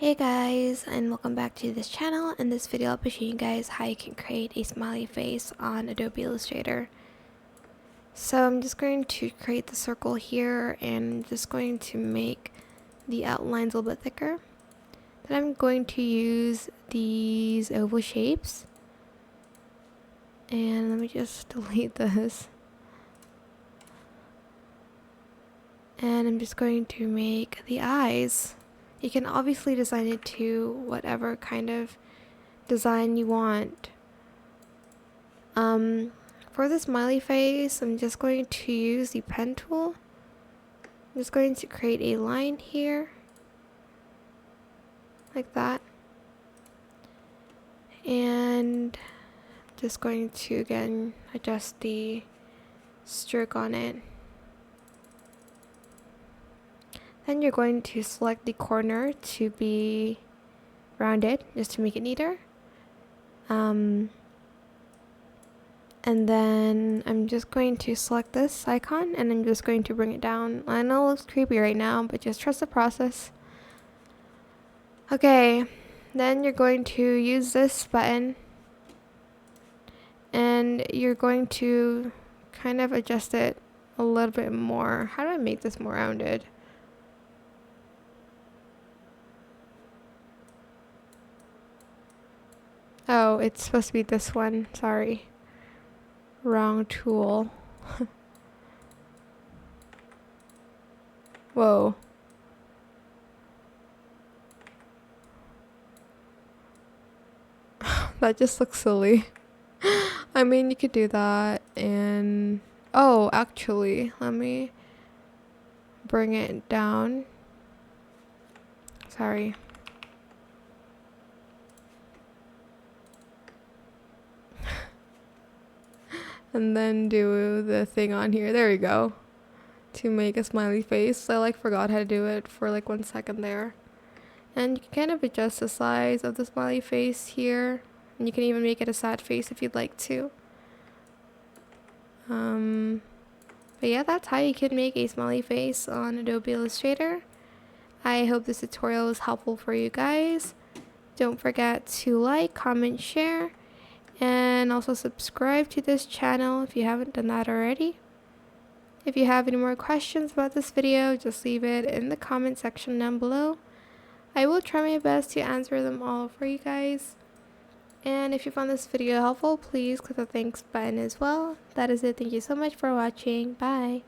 Hey guys, and welcome back to this channel. In this video I'll be showing you guys how you can create a smiley face on Adobe Illustrator. So I'm just going to create the circle here and I'm just going to make the outlines a little bit thicker. Then I'm going to use these oval shapes. And let me just delete this. And I'm just going to make the eyes. You can obviously design it to whatever kind of design you want. For the smiley face, I'm just going to use the pen tool. I'm just going to create a line here, like that. And just going to again adjust the stroke on it. Then you're going to select the corner to be rounded, just to make it neater. And then I'm just going to select this icon and I'm just going to bring it down. I know it looks creepy right now, but just trust the process. Okay, then you're going to use this button and you're going to kind of adjust it a little bit more. How do I make this more rounded? Oh, it's supposed to be this one. Sorry. Wrong tool. Whoa. That just looks silly. I mean, you could do that and... Oh, actually, let me bring it down. Sorry. And then do the thing on here. There we go. To make a smiley face. I forgot how to do it for 1 second there. And you can kind of adjust the size of the smiley face here. And you can even make it a sad face if you'd like to. But yeah, that's how you can make a smiley face on Adobe Illustrator. I hope this tutorial was helpful for you guys. Don't forget to like, comment, share, and also subscribe to this channel if you haven't done that already. If you have any more questions about this video, just leave it in the comment section down below. I will try my best to answer them all for you guys. And if you found this video helpful, please click the thanks button as well. That is it. Thank you so much for watching. Bye.